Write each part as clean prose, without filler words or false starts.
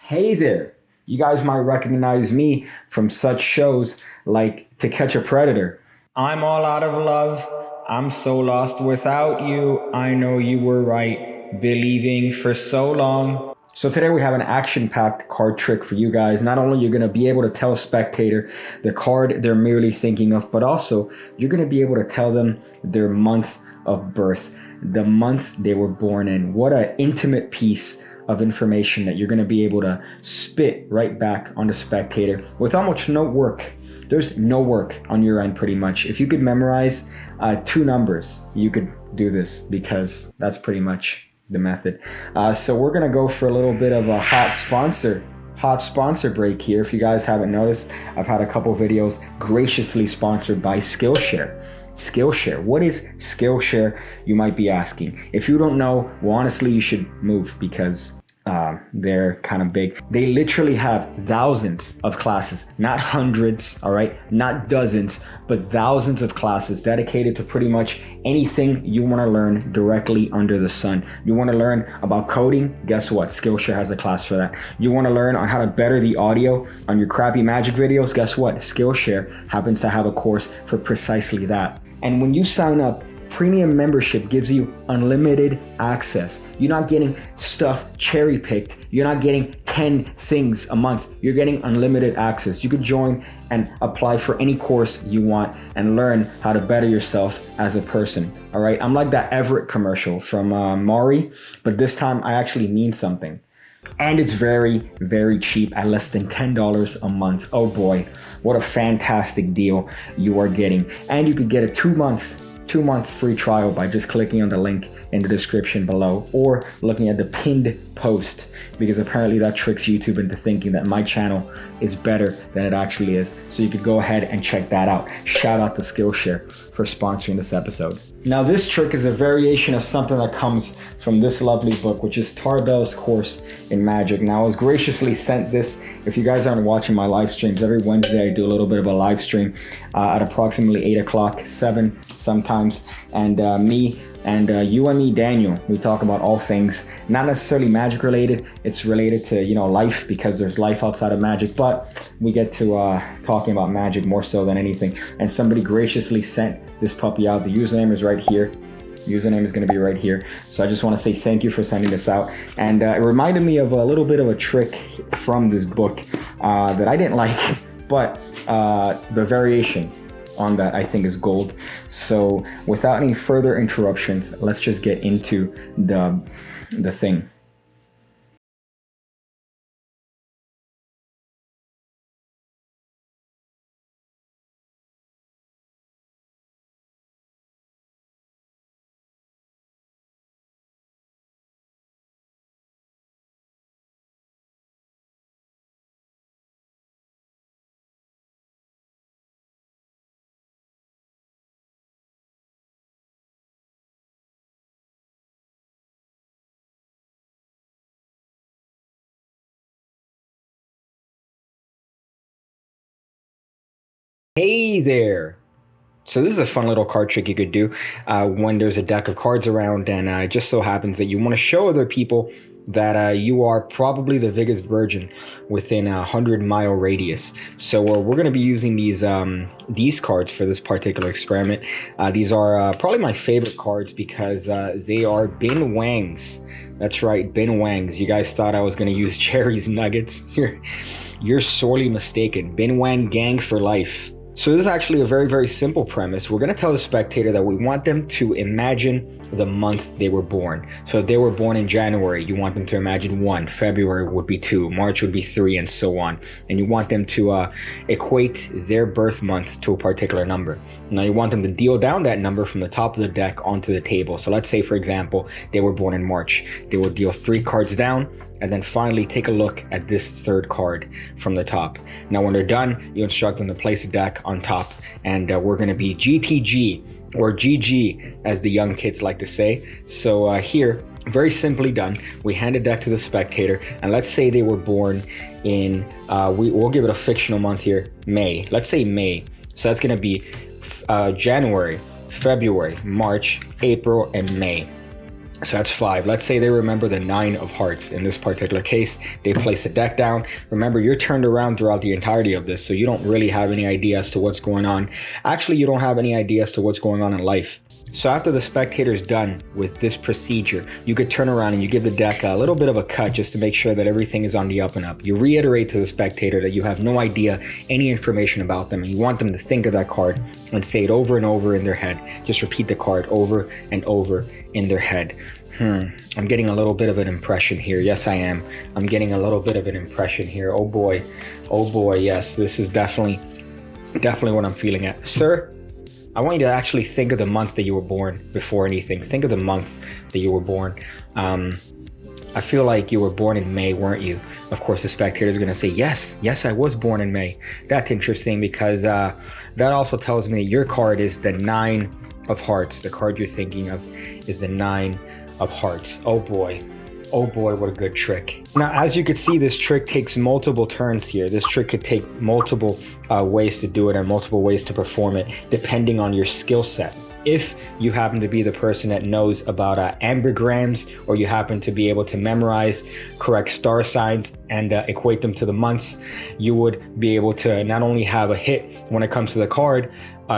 Hey there. You guys might recognize me from such shows like To Catch a Predator. I'm all out of love. I'm so lost without you. I know you were right, believing for so long. So today we have an action-packed card trick for you guys. Not only you're going to be able to tell a spectator the card they're merely thinking of, but also you're going to be able to tell them their month of birth, the month they were born in. What an intimate piece of information that you're going to be able to spit right back on the spectator with almost no work. There's no work on your end pretty much. If you could memorize two numbers, you could do this because that's pretty much the method. So we're going to go for a little bit of a hot sponsor break here. If you guys haven't noticed, I've had a couple videos graciously sponsored by Skillshare. Skillshare. What is Skillshare, you might be asking? If you don't know, well, honestly, you should move because they're kind of big. They literally have thousands of classes, not hundreds, all right? Not dozens, but thousands of classes dedicated to pretty much anything you want to learn directly under the sun. You want to learn about coding? Guess what? Skillshare has a class for that. You want to learn on how to better the audio on your crappy magic videos? Guess what? Skillshare happens to have a course for precisely that. And when you sign up, premium membership gives you unlimited access. You're not getting stuff cherry picked. You're not getting 10 things a month. You're getting unlimited access. You could join and apply for any course you want and learn how to better yourself as a person. All right. I'm like that Everett commercial from Maury, but this time I actually mean something. And it's very, very cheap at less than $10 a month. Oh boy, what a fantastic deal you are getting. And you could get a two-month free trial by just clicking on the link in the description below or looking at the pinned post, because apparently that tricks YouTube into thinking that my channel is better than it actually is. So you could go ahead and check that out. Shout out to Skillshare for sponsoring this episode. Now this trick is a variation of something that comes from this lovely book, which is Tarbell's Course in Magic. Now I was graciously sent this. If you guys aren't watching my live streams, every Wednesday I do a little bit of a live stream at approximately 8 o'clock, 7 sometimes. And me and you and me, Daniel, we talk about all things, not necessarily magic related. It's related to, life, because there's life outside of magic, but we get to talking about magic more so than anything. And somebody graciously sent this puppy out. The username is right here. Username is going to be right here. So I just want to say thank you for sending this out. And it reminded me of a little bit of a trick from this book that I didn't like, but the variation on that I think is gold. So without any further interruptions, let's just get into the thing. Hey there. So this is a fun little card trick you could do when there's a deck of cards around, and it just so happens that you want to show other people that you are probably the biggest virgin within a 100-mile radius. So we're going to be using these cards for this particular experiment. These are probably my favorite cards because they are Bin Wangs. That's right, Bin Wangs. You guys thought I was going to use Cherry's Nuggets? You're sorely mistaken. Bin Wang gang for life. So this is actually a very, very simple premise. We're going to tell the spectator that we want them to imagine the month they were born. So if they were born in January, you want them to imagine 1, February would be 2, March would be 3, and so on. And you want them to equate their birth month to a particular number. Now you want them to deal down that number from the top of the deck onto the table. So let's say, for example, they were born in March. They will deal 3 cards down, and then finally take a look at this 3rd card from the top. Now when they're done, you instruct them to place a deck on top, and we're going to be GTG, or GG as the young kids like to say. So here, very simply done, we hand a deck to the spectator, and let's say they were born in, we'll give it a fictional month here, May. Let's say May. So that's going to be January, February, March, April, and May. So that's 5. Let's say they remember the 9 of hearts. In this particular case, they place the deck down. Remember, you're turned around throughout the entirety of this, so you don't really have any idea as to what's going on. Actually, you don't have any idea as to what's going on in life. So after the spectator's done with this procedure, you could turn around and you give the deck a little bit of a cut just to make sure that everything is on the up and up. You reiterate to the spectator that you have no idea any information about them, and you want them to think of that card and say it over and over in their head. Just repeat the card over and over in their head. I'm getting a little bit of an impression here. Yes, I am. I'm getting a little bit of an impression here. Oh boy. Oh boy. Yes, this is definitely what I'm feeling at. Sir, I want you to actually think of the month that you were born before anything. Think of the month that you were born. I feel like you were born in May, weren't you? Of course, the spectator is going to say, yes, I was born in May. That's interesting because that also tells me that your card is the 9 of hearts. The card you're thinking of is the 9 of hearts. Oh boy, what a good trick. Now, as you can see, this trick takes multiple turns here. This trick could take multiple ways to do it and multiple ways to perform it, depending on your skill set. If you happen to be the person that knows about ambigrams, or you happen to be able to memorize correct star signs and equate them to the months, you would be able to not only have a hit when it comes to the card,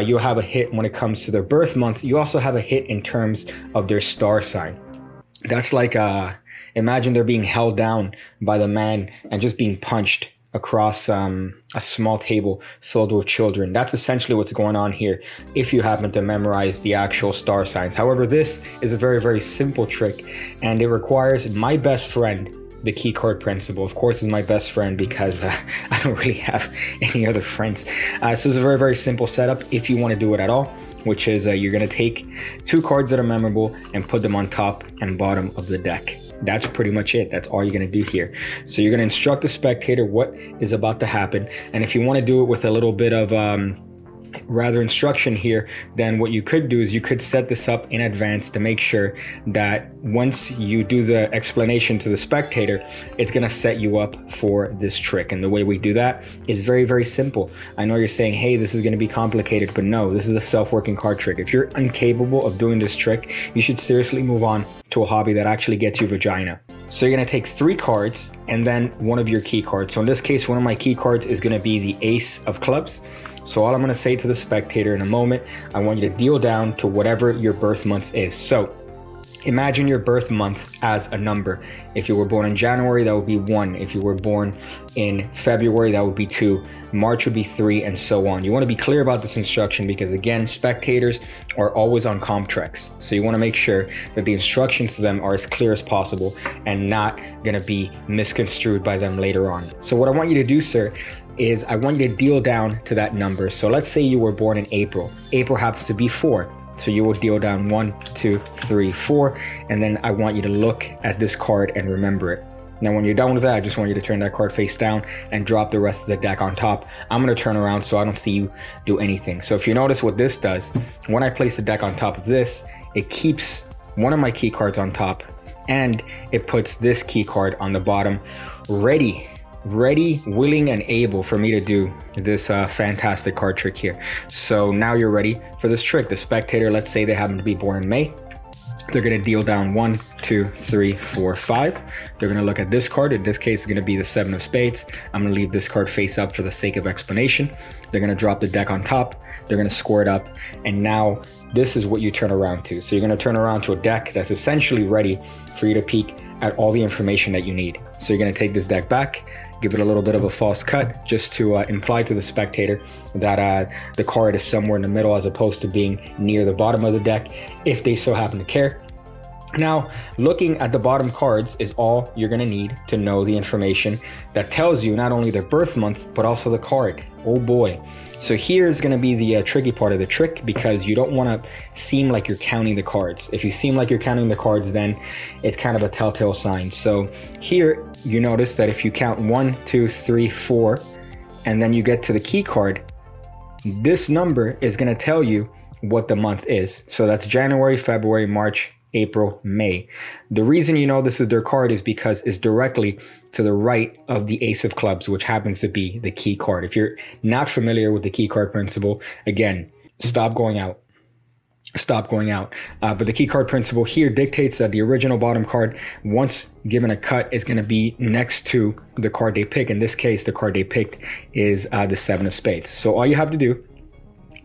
you'll have a hit when it comes to their birth month. You also have a hit in terms of their star sign. That's like, imagine they're being held down by the man and just being punched across a small table filled with children. That's essentially what's going on here if you happen to memorize the actual star signs. However, this is a very, very simple trick, and it requires my best friend, the key card principal. Of course, is my best friend because I don't really have any other friends. So it's a very, very simple setup if you want to do it at all, which is you're going to take 2 cards that are memorable and put them on top and bottom of the deck. That's pretty much it. That's all you're going to do here. So you're going to instruct the spectator what is about to happen. And if you want to do it with a little bit of rather instruction here, then what you could do is you could set this up in advance to make sure that once you do the explanation to the spectator, it's going to set you up for this trick. And the way we do that is very, very simple. I know you're saying, hey, this is going to be complicated, but no, this is a self-working card trick. If you're incapable of doing this trick, you should seriously move on to a hobby that actually gets you vagina. So you're going to take 3 cards and then one of your key cards. So in this case, one of my key cards is going to be the Ace of Clubs. So all I'm going to say to the spectator in a moment, I want you to deal down to whatever your birth month is. So imagine your birth month as a number. If you were born in January, that would be 1. If you were born in February, that would be 2. March would be 3, and so on. You want to be clear about this instruction because, again, spectators are always on comp treks. So you want to make sure that the instructions to them are as clear as possible and not going to be misconstrued by them later on. So what I want you to do, sir, is I want you to deal down to that number. So let's say you were born in April. April happens to be 4. So you will deal down 1, 2, 3, 4. And then I want you to look at this card and remember it. Now, when you're done with that, I just want you to turn that card face down and drop the rest of the deck on top. I'm going to turn around so I don't see you do anything. So if you notice what this does, when I place the deck on top of this, it keeps one of my key cards on top and it puts this key card on the bottom, ready, willing, and able for me to do this fantastic card trick here. So now you're ready for this trick. The spectator, let's say they happen to be born in May. They're going to deal down 1, 2, 3, 4, 5. They're going to look at this card. In this case, it's going to be the 7 of spades. I'm going to leave this card face up for the sake of explanation. They're going to drop the deck on top. They're going to square it up. And now this is what you turn around to. So you're going to turn around to a deck that's essentially ready for you to peek at all the information that you need. So you're going to take this deck back, give it a little bit of a false cut just to imply to the spectator that the card is somewhere in the middle as opposed to being near the bottom of the deck if they so happen to care. Now, looking at the bottom cards is all you're going to need to know the information that tells you not only their birth month, but also the card. Oh boy. So here is going to be the tricky part of the trick because you don't want to seem like you're counting the cards. If you seem like you're counting the cards, then it's kind of a telltale sign. So here you notice that if you count 1, 2, 3, 4, and then you get to the key card, this number is going to tell you what the month is. So that's January, February, March, April, May. The reason you know this is their card is because it's directly to the right of the Ace of Clubs, which happens to be the key card. If you're not familiar with the key card principle, again, stop going out. stop going out. But the key card principle here dictates that the original bottom card, once given a cut, is going to be next to the card they pick. In this case, the card they picked is the 7 of spades. So all you have to do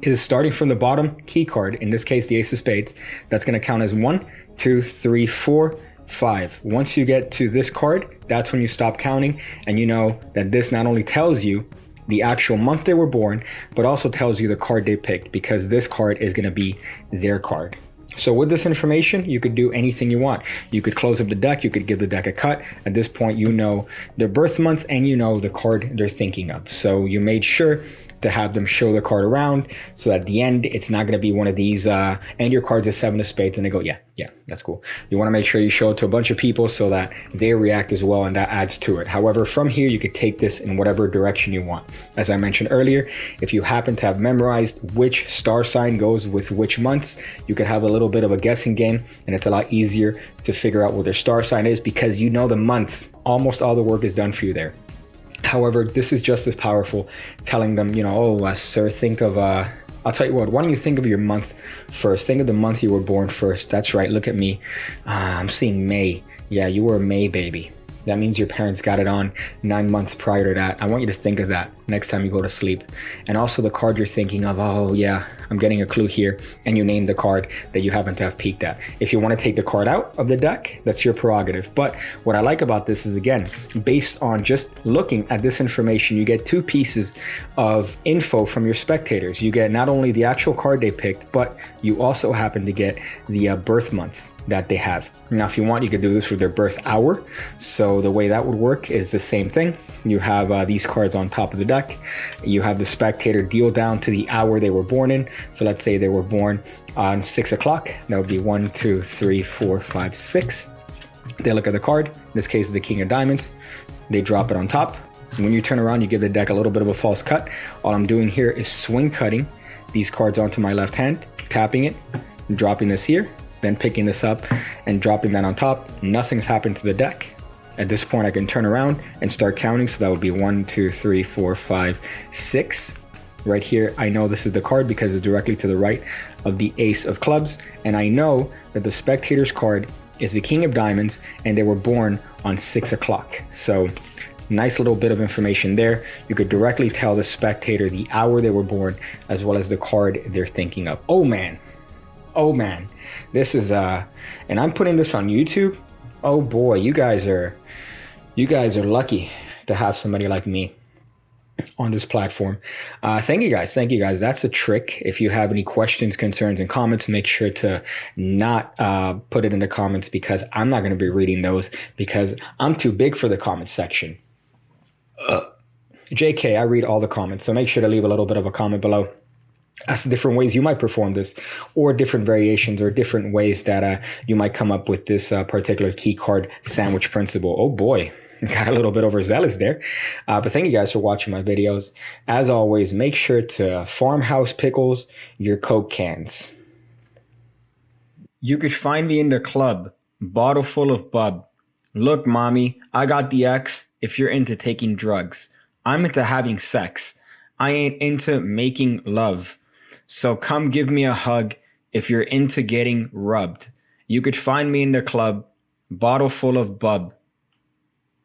is, starting from the bottom key card, in this case the ace of spades, that's going to count as 1, 2, 3, 4, 5. Once you get to this card, that's when you stop counting, and you know that this not only tells you the actual month they were born, but also tells you the card they picked, because this card is going to be their card. So with this information, you could do anything you want. You could close up the deck, you could give the deck a cut. At this point, you know their birth month and you know the card they're thinking of. So you made sure to have them show the card around, so at the end, it's not going to be one of these, and your card's a 7 of spades, and they go, yeah, that's cool. You want to make sure you show it to a bunch of people so that they react as well, and that adds to it. However, from here, you could take this in whatever direction you want. As I mentioned earlier, if you happen to have memorized which star sign goes with which months, you could have a little bit of a guessing game, and it's a lot easier to figure out what their star sign is, because you know the month. Almost all the work is done for you there. However, this is just as powerful, telling them, sir, think of, I'll tell you what, why don't you think of your month first? Think of the month you were born first. That's right, look at me. I'm seeing May. Yeah, you were a May baby. That means your parents got it on 9 months prior to that. I want you to think of that next time you go to sleep. And also the card you're thinking of, oh yeah, I'm getting a clue here, and you name the card that you happen to have peeked at. If you want to take the card out of the deck, that's your prerogative. But what I like about this is, again, based on just looking at this information, you get 2 pieces of info from your spectators. You get not only the actual card they picked, but you also happen to get the birth month that they have. Now, if you want, you could do this with their birth hour. So the way that would work is the same thing. You have these cards on top of the deck. You have the spectator deal down to the hour they were born in. So let's say they were born on 6 o'clock. That would be 1, 2, 3, 4, 5, 6. They look at the card. In this case, is the king of diamonds. They drop it on top. When you turn around, you give the deck a little bit of a false cut. All I'm doing here is swing cutting these cards onto my left hand, tapping it, dropping this here, then picking this up and dropping that on top. Nothing's happened to the deck. At this point, I can turn around and start counting. So that would be 1, 2, 3, 4, 5, 6. Right here, I know this is the card because it's directly to the right of the ace of clubs. And I know that the spectator's card is the king of diamonds, and they were born on 6 o'clock. So nice little bit of information there. You could directly tell the spectator the hour they were born, as well as the card they're thinking of. Oh man, this is and I'm putting this on YouTube. Oh boy, you guys are lucky to have somebody like me on this platform. Thank you guys. That's a trick. If you have any questions, concerns, and comments, make sure to not put it in the comments, because I'm not going to be reading those, because I'm too big for the comment section. JK, I read all the comments, so make sure to leave a little bit of a comment below as to different ways you might perform this, or different variations, or different ways that you might come up with this particular key card sandwich principle. Oh boy, got a little bit overzealous there. But thank you guys for watching my videos. As always, make sure to farmhouse pickles your Coke cans. You could find me in the club, bottle full of bub. Look, mommy, I got the X if you're into taking drugs. I'm into having sex. I ain't into making love. So come give me a hug if you're into getting rubbed. You could find me in the club, bottle full of bub.